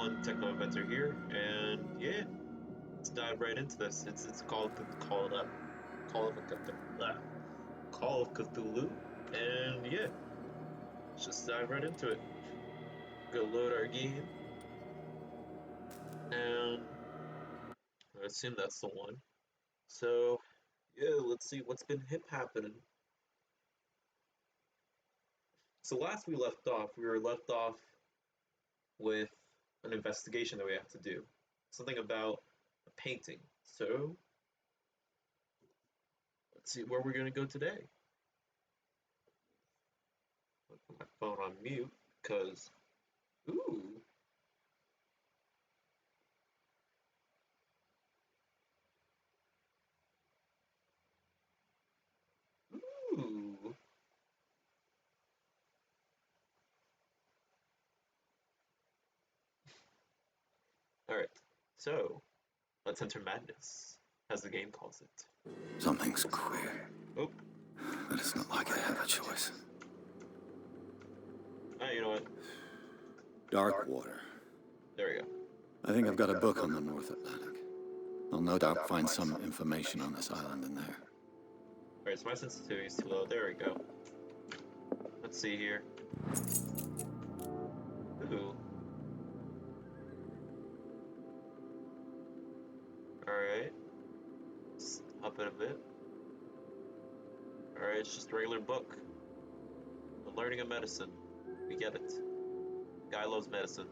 fun techno events are here, and yeah, let's dive right into this. It's Call of Call of Cthulhu, and yeah, let's just dive right into it. Go load our game, and I assume that's the one. So yeah, let's see what's been hip happening. So last we left off, we were left off with an investigation that we have to do. Something about a painting. So let's see where we're gonna go today. I'll put my phone on mute because ooh, ooh. Alright. So let's enter madness, as the game calls it. Something's queer, Oh, but it's not like I have a choice. you know what? Dark water. There we go. I think I've got a book on the North Atlantic. I'll no doubt find some information on this island in there. Alright, so my sensitivity is too low. There we go. Let's see here. Ooh. Alright. Let's up it a bit. Alright, it's just a regular book. The Learning of Medicine. We get it. Guy loves medicine.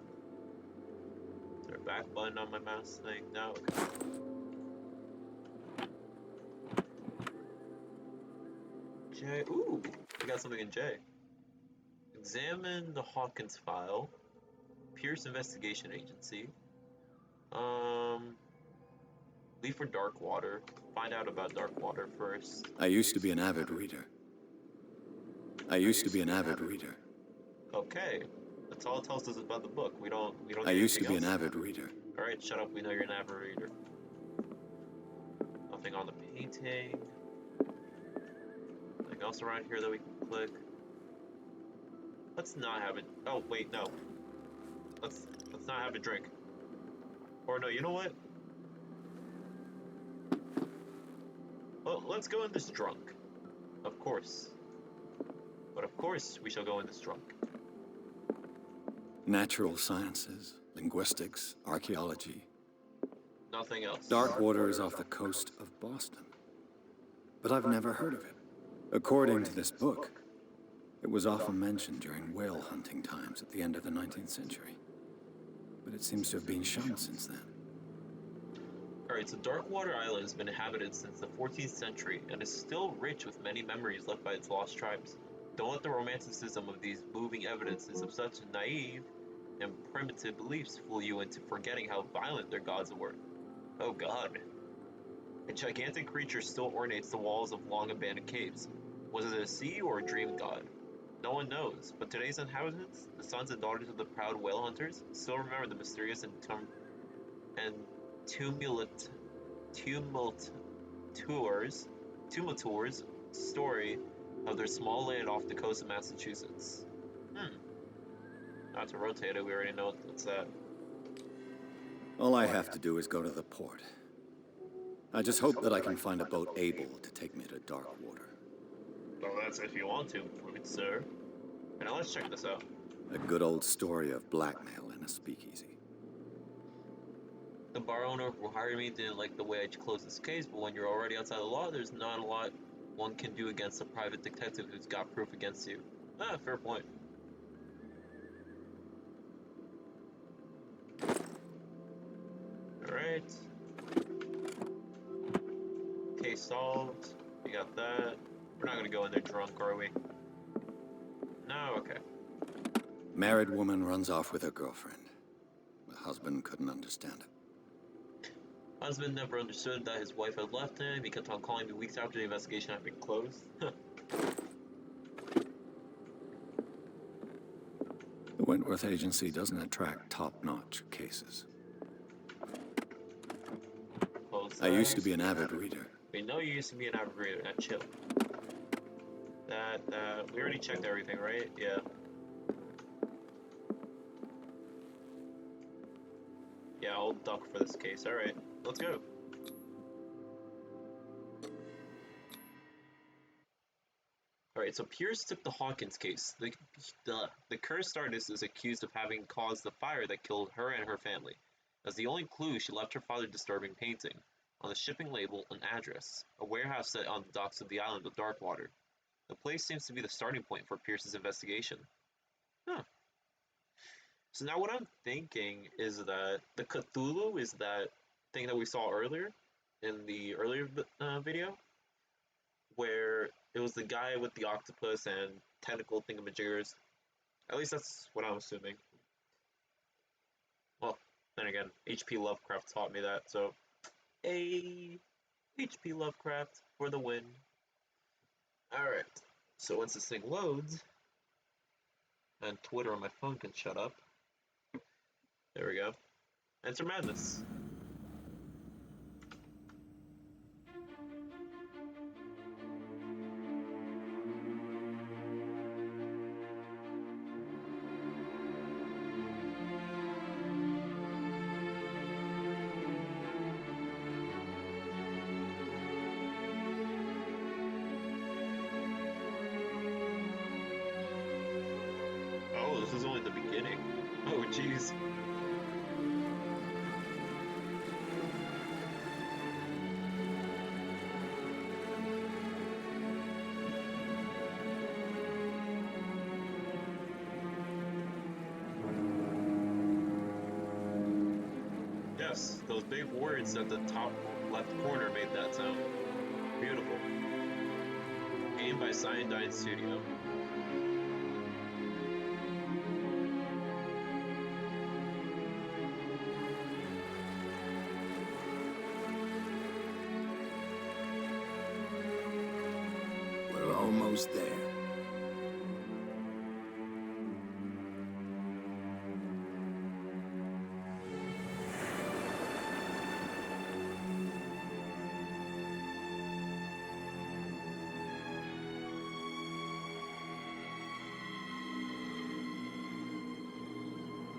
Is there a back button on my mouse thing? No. Okay. J. Ooh, we got something in J. Examine the Hawkins file. Pierce Investigation Agency. Leave for dark water. Find out about dark water first. I used to be an avid reader. Okay, that's all it tells us about the book. We don't. I need used to be anything an else. avid reader. All right, shut up. We know you're an avid reader. Nothing on the painting. Nothing else around here that we can click. Let's not have it. Oh wait, no. Let's not have a drink. Or no, you know what? Well, let's go in this drunk. Of course. But of course we shall go in this drunk. Natural sciences, linguistics, archaeology. Nothing else. Dark water is off the coast of Boston. But I've never heard of it. According to this book, it was often mentioned during whale hunting times at the end of the 19th century. But it seems to have been shunned since then. Alright, so Darkwater Island has been inhabited since the 14th century and is still rich with many memories left by its lost tribes. Don't let the romanticism of these moving evidences of such naive and primitive beliefs fool you into forgetting how violent their gods were. Oh god. A gigantic creature still ornates the walls of long abandoned caves. Was it a sea or a dream god? No one knows, but today's inhabitants, the sons and daughters of the proud whale hunters, still remember the mysterious and tumultuous story of their small land off the coast of Massachusetts. Not to rotate it, we already know what's that. All I have to do is go to the port. I just hope that I can find a boat able to take me to dark water. Well, that's if you want to, good sir. Now let's check this out. A good old story of blackmail in a speakeasy. The bar owner who hired me didn't like the way I closed this case, but when you're already outside the law, there's not a lot one can do against a private detective who's got proof against you. Ah, fair point. Alright. Case solved. We got that. We're not gonna go in there drunk, are we? No, okay. Married woman runs off with her girlfriend. The husband couldn't understand it. Husband never understood that his wife had left him. He kept on calling me weeks after the investigation had been closed. The Wentworth Agency doesn't attract top-notch cases. I used to be an avid reader. We know you used to be an avid reader. Now chill. We already checked everything, right? Yeah. Yeah, I'll duck for this case. Alright, let's go. Alright, so Pierce took the Hawkins case. The cursed artist is accused of having caused the fire that killed her and her family. As the only clue, she left her father a disturbing painting. On the shipping label, an address, a warehouse set on the docks of the island of Darkwater. The place seems to be the starting point for Pierce's investigation. Huh. So now what I'm thinking is that the Cthulhu is that thing that we saw earlier in the earlier video, where it was the guy with the octopus and tentacle thingamajiggers. At least that's what I'm assuming. Well, then again, H.P. Lovecraft taught me that, so H.P. Lovecraft for the win. Alright, so once this thing loads, and Twitter on my phone can shut up. There we go. Enter Madness. Oh, this is only the beginning. Oh, jeez. Yes, those big words at the top left corner made that sound. Beautiful. Game by Cyanide Studio. We're almost there.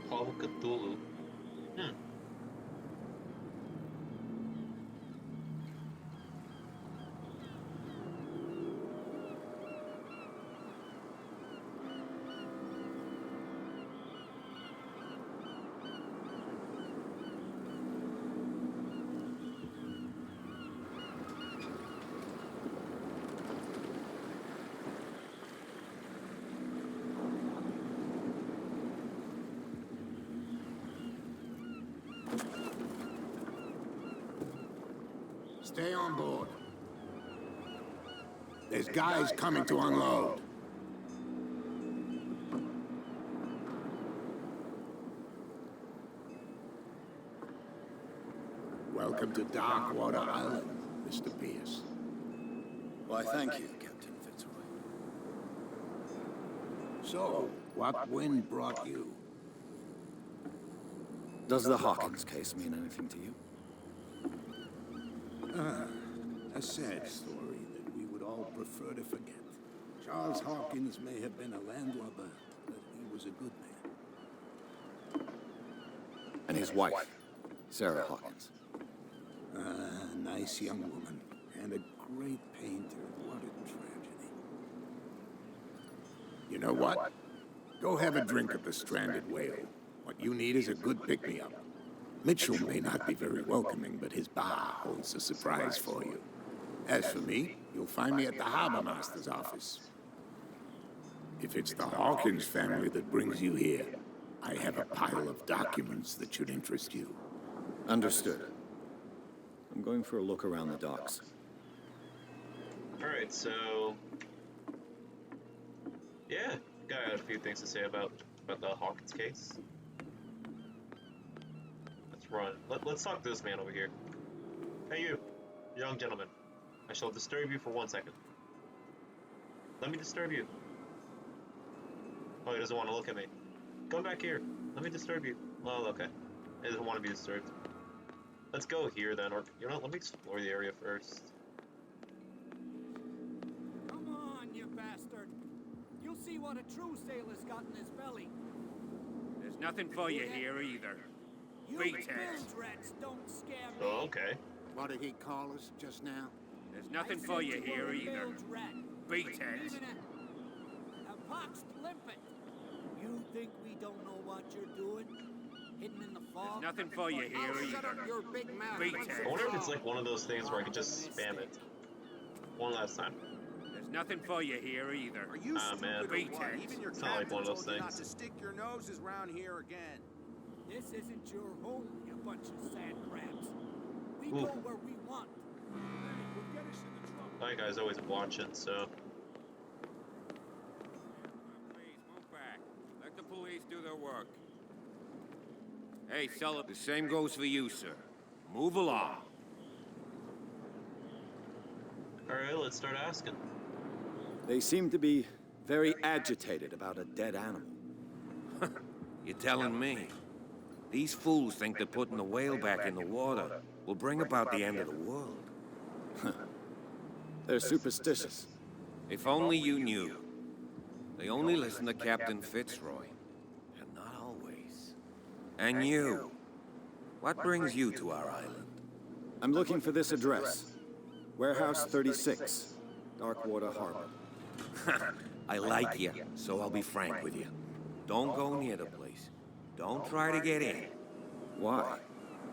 Call of Cthulhu. Stay on board. There's guys coming to unload. Welcome to Darkwater Island, Mr. Pierce. Why, thank you, Captain Fitzroy. So, what wind brought you? Does the Hawkins case mean anything to you? A sad story that we would all prefer to forget. Charles Hawkins may have been a landlubber, but he was a good man. And his wife, Sarah Hawkins. Nice young woman, and a great painter. What a tragedy. You know what? Go have a drink at the Stranded Whale. What you need is a good pick-me-up. Mitchell may not be very welcoming, but his bar holds a surprise for you. As for me, you'll find me at the Harbor Master's office. If it's the Hawkins family that brings you here, I have a pile of documents that should interest you. Understood. I'm going for a look around the docks. Alright, so... yeah, got a few things to say about the Hawkins case. Let's run. Let's talk to this man over here. Hey you, young gentleman. I shall disturb you for 1 second. Let me disturb you. Oh, he doesn't want to look at me. Come back here. Let me disturb you. Well, okay. He doesn't want to be disturbed. Let's go here then, or, you know, let me explore the area first. Come on, you bastard. You'll see what a true sailor's got in his belly. There's nothing for you here either. You Beatheads. bilge rats don't scare me. Oh, okay. What did he call us just now? There's I nothing said for you were here a either. bilge rat. Beatheads. Even a pox limpet. You think we don't know what you're doing? Hidden in the fog? There's nothing for you here Shut up either. your big mouth. Beatheads. I wonder if it's like one of those things where I could just spam it. One last time. There's nothing for you here either. Are you Ah, stupid man. or what? Beatheads. Even your It's not like captain one of those told you not things. to stick your noses around here again. This isn't your home, you bunch of sand crabs. We Ooh. go where we want. That guy's always watching, so. Please, move back. Let the police do their work. Hey, Sullivan, the same goes for you, sir. Move along. Alright, let's start asking. They seem to be very agitated about a dead animal. You're telling me? These fools think that putting the whale back in the water will bring about the end of the world. They're superstitious. If only you knew. They only listen to Captain Fitzroy. And not always. And you. What brings you to our island? I'm looking for this address. Warehouse 36, Darkwater Harbor. I like you, so I'll be frank with you. Don't go near the place. Don't try to get in. Why?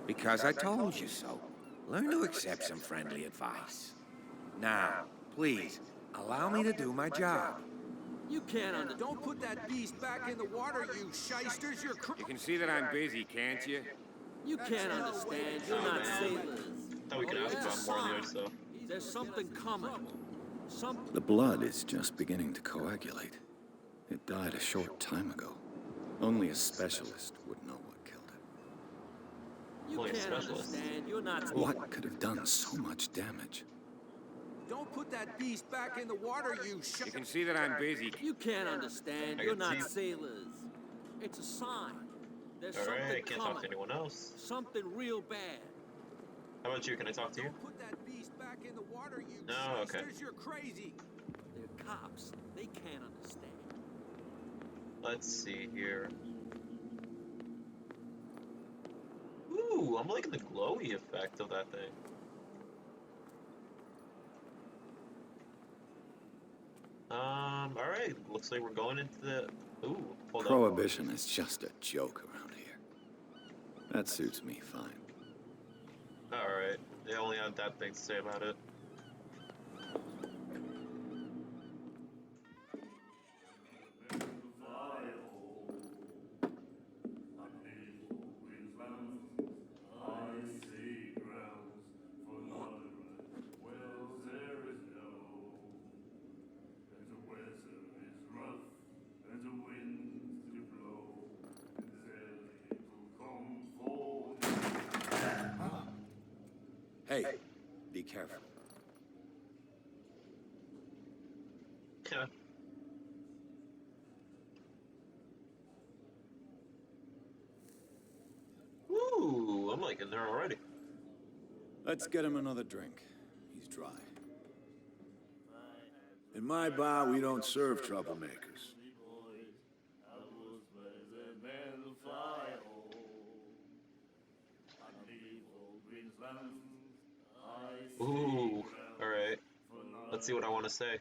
Because I told you so. Learn to accept some friendly advice. Now, please, allow me to do my job. You can't Don't put that beast back in the water, you shysters. You're You can see that I'm busy, can't you? You can't understand. You're Oh, not man. sailors. Thought we could ask about more on the other stuff. There's something coming. The blood is just beginning to coagulate. It died a short time ago. Only a specialist would know what killed it. You Only a can't specialist. understand. You're not. What could have done so much damage? Don't put that beast back in the water, you You can see that I'm busy. You can't understand. I You're can not see. sailors. It's a sign. There's Alright, I something can't talk to coming. anyone else. Something real bad. How about you? Can I talk to you? Don't put that beast back in the water, you No, okay. shysters. You're crazy. They're cops. They can't understand. Let's see here. Ooh, I'm liking the glowy effect of that thing. Alright, looks like we're going into the... Ooh, hold on. Prohibition is just a joke around here. That suits me fine. Alright, they only have that thing to say about it. Hey, be careful. Yeah. Ooh, I'm liking there already. Let's get him another drink. He's dry. In my bar, we don't serve troublemakers. Ooh, alright. Let's see what I want to say.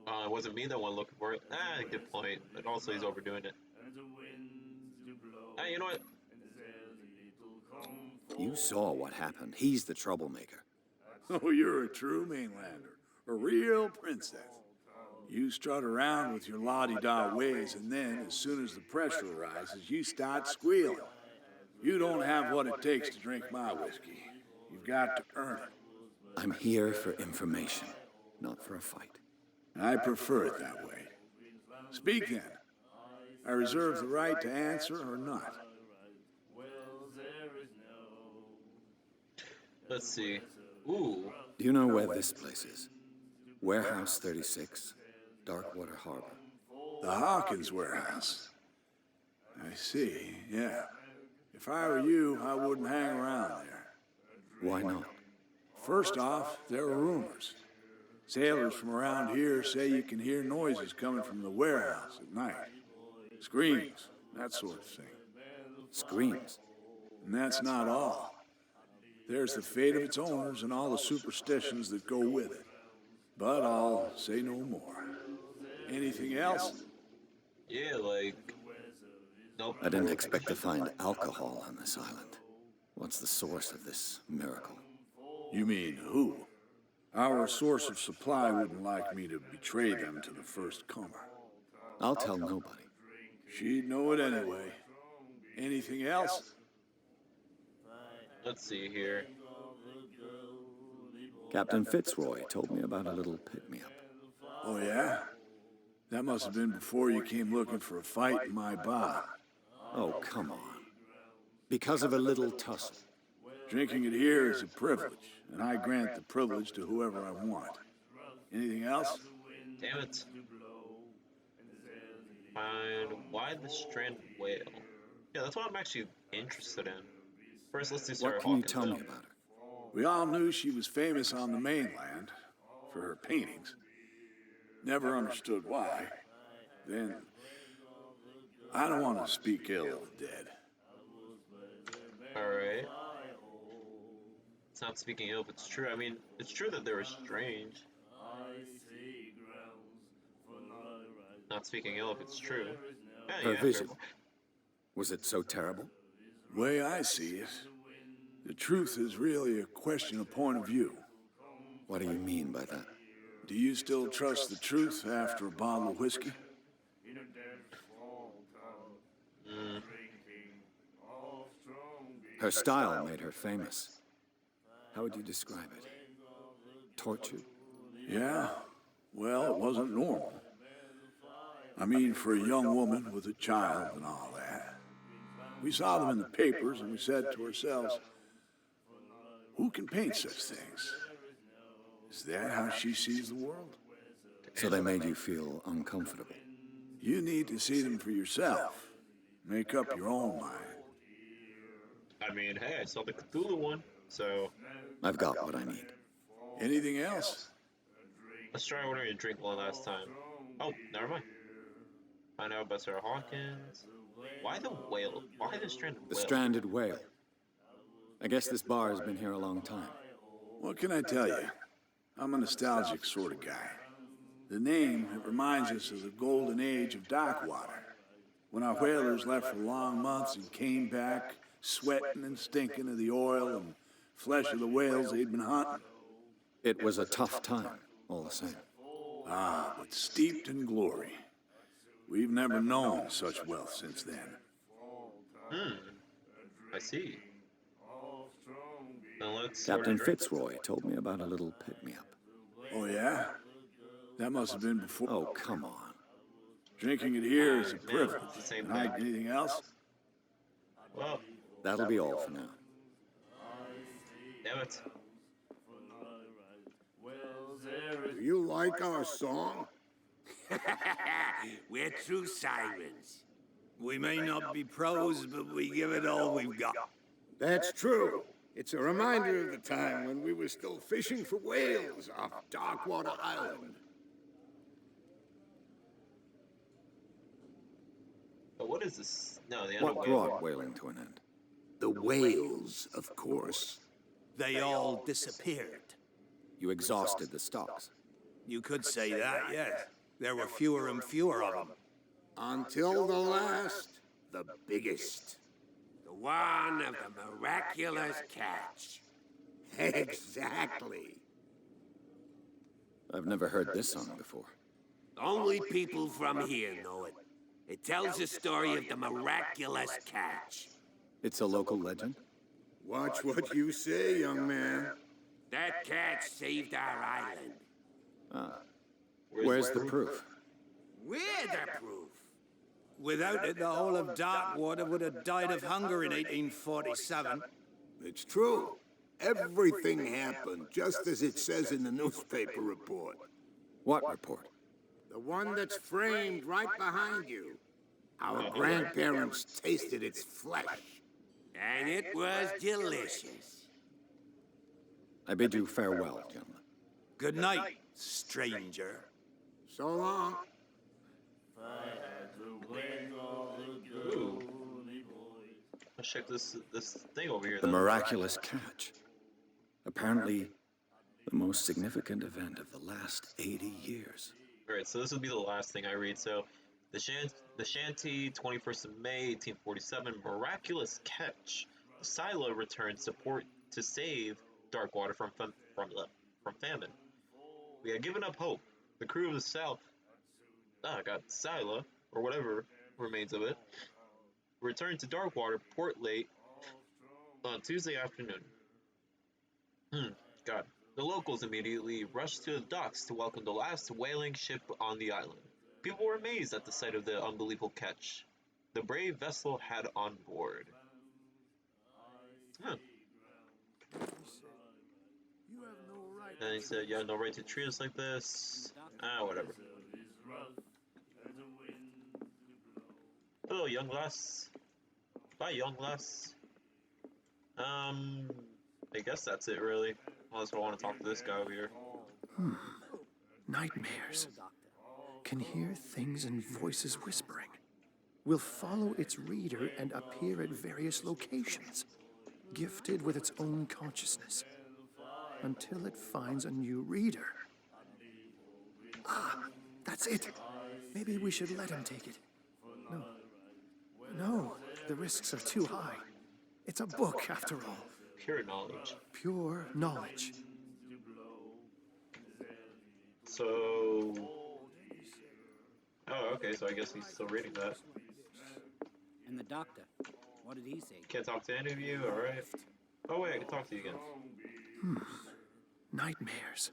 It wasn't me that went looking for it. Ah, good point. But also he's overdoing it. Ah, you know what? You saw what happened. He's the troublemaker. Oh, you're a true mainlander. A real princess. You strut around with your la-di-da ways, and then, as soon as the pressure arises, you start squealing. You don't have what it takes to drink my whiskey. You've got to earn it. I'm here for information, not for a fight. I prefer it that way. Speak then. I reserve the right to answer or not. Let's see. Ooh. Do you know where this place is? Warehouse 36, Darkwater Harbor. The Hawkins warehouse. I see, yeah. If I were you, I wouldn't hang around there. Why not? First off, there are rumors. Sailors from around here say you can hear noises coming from the warehouse at night. Screams, that sort of thing. screams. And that's not all. There's the fate of its owners and all the superstitions that go with it. But I'll say no more. Anything else? Yeah, like... Nope. I didn't expect to find alcohol on this island. What's the source of this miracle? You mean who? Our source of supply wouldn't like me to betray them to the first comer. I'll tell nobody. She'd know it anyway. Anything else? Let's see here. Captain Fitzroy told me about a little pick-me-up. Oh, yeah? That must have been before you came looking for a fight in my bar. Oh, come on. Because of a little tussle. Drinking it here is a privilege, and I grant the privilege to whoever I want. Anything else? Damn it. Find why the stranded whale. Yeah, that's what I'm actually interested in. First, let's do Sarah What can you Hawkins, tell me though. about her? We all knew she was famous on the mainland for her paintings. Never understood why. Then, I don't want to speak ill of the dead. Alright. It's not speaking ill, but it's true. I mean, it's true that they were strange. Not speaking ill if it's true. Yeah, Her yeah, vision. fair. Was it so terrible? Way I see it, the truth is really a question of point of view. What do you mean by that? Do you still trust the truth after a bottle of whiskey? Her style made her famous. How would you describe it? Tortured? Yeah, well, it wasn't normal. I mean, for a young woman with a child and all that. We saw them in the papers and we said to ourselves, who can paint such things? Is that how she sees the world? So they made you feel uncomfortable. You need to see them for yourself. Make up your own mind. I mean, hey, I saw the Cthulhu one, so I've got what I need. Anything else? let's try ordering a drink one last time. Oh, never mind. Find out about Sarah Hawkins. Why the whale? Why the stranded whale? The stranded whale. I guess this bar has been here a long time. What can I tell you? I'm a nostalgic sort of guy. The name, it reminds us of the golden age of dock water. When our whalers left for long months and came back, sweating and stinking of the oil and flesh of the whales they'd been hunting. It was a tough time, all the same. Ah, but steeped in glory. We've never known such wealth since then. I see. Now let's Captain order a drink. Fitzroy told me about a little pick-me-up. Oh, yeah? That must have been before. Oh, come on. Drinking it here is a privilege. It's the same And thing. anything else? Well, That'll be all for now. damn it. Do you like our song? We're true sirens. We may not be pros, but we give it all we've got. That's true. It's a reminder of the time when we were still fishing for whales off Darkwater Island. But what is this? No, the What other brought whaling to an end? The whales, of course. They all disappeared. You exhausted the stocks. You could say that, yes. There were fewer and fewer of them. Until the last, the biggest. The one of the miraculous catch. Exactly. I've never heard this song before. Only people from here know it. It tells the story of the miraculous catch. It's a local legend? Watch what you say, young man. That catch saved our island. Where's the proof? We're the proof. Without it, the whole of Darkwater would have died of hunger in 1847. It's true. Everything happened just as it says in the newspaper report. What report? The one that's framed right behind you. Our grandparents tasted its flesh. And it was delicious. I bid you farewell, gentlemen. Good night, stranger. So long. Let's check this thing over here. The Then. miraculous catch. Apparently, the most significant event of the last 80 years. All right, so this will be the last thing I read. So, the Shanty, 21st of May, 1847, miraculous catch. The Scylla returns support to save Darkwater from famine. We had given up hope. The crew of the South, Scylla, or whatever remains of it, returned to Darkwater port late on Tuesday afternoon. God. The locals immediately rushed to the docks to welcome the last whaling ship on the island. People were amazed at the sight of the unbelievable catch the brave vessel had on board. And he said, "You have no right to treat us like this." Whatever. Hello, young lass. Bye, young lass. I guess that's it, really. Unless I want to talk to this guy over here. Nightmares. Can hear things and voices whispering. Will follow its reader and appear at various locations, gifted with its own consciousness, until it finds a new reader. Ah, that's it. Maybe we should let him take it. No, the risks are too high. It's a book, after all. Pure knowledge. Pure knowledge. So... Oh, okay, so I guess he's still reading that. And the doctor, what did he say? Can't talk to any of you, alright. Oh wait, I can talk to you again. Nightmares.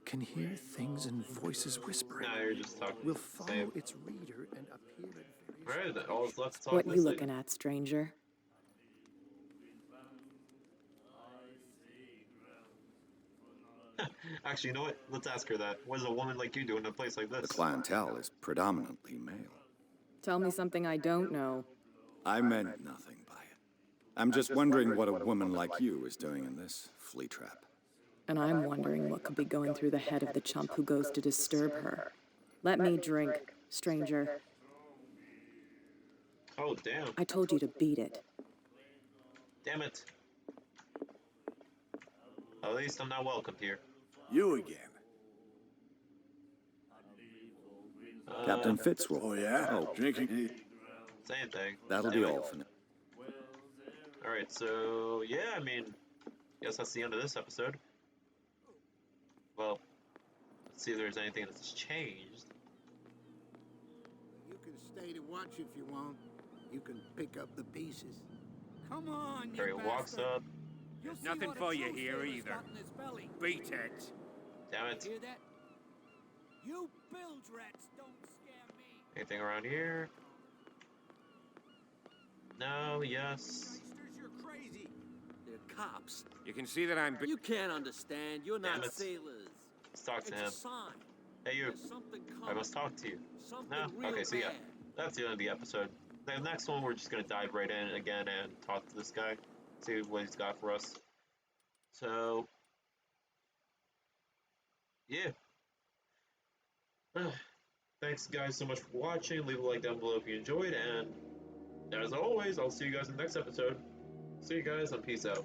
Can hear things and voices whispering. Now you're just talking. Will follow its reader and appear at various... Alright, all that's left to talk What this you lady. looking at, stranger? Actually, you know what? Let's ask her that. What does a woman like you do in a place like this? The clientele is predominantly male. Tell me something I don't know. I meant nothing by it. I'm just wondering what a woman like you is doing in this flea trap. And I'm wondering what could be going through the head of the chump who goes to disturb her. Let me drink, stranger. Oh, damn. I told you to beat it. Damn it. At least I'm not welcomed here. You again. Captain Fitzroy. Oh, yeah? Oh, Drinking. Same thing. that'll be all for now. Alright, so, yeah, I mean, guess that's the end of this episode. Well, let's see if there's anything that's changed. You can stay to watch if you want. You can pick up the pieces. Come on, you Harry walks bastard. up. You'll see Nothing what a for you true here sailor's either. got in his belly. Beat it. Damn it. Hear that? You bilge rats don't scare me. Anything around here? No, yes. Geisters, you're crazy. They're cops. You can see that I'm... You can't understand. You're Damn not it. sailors. Let's talk It's to a him. sign. Hey, you. There's something I coming. must talk to you. Something No? real Okay, so yeah. bad. That's the end of the episode. The next one, we're just going to dive right in again and talk to this guy. See what he's got for us. So... yeah. Thanks guys so much for watching. Leave a like down below if you enjoyed, and as always, I'll see you guys in the next episode. See you guys, and peace out.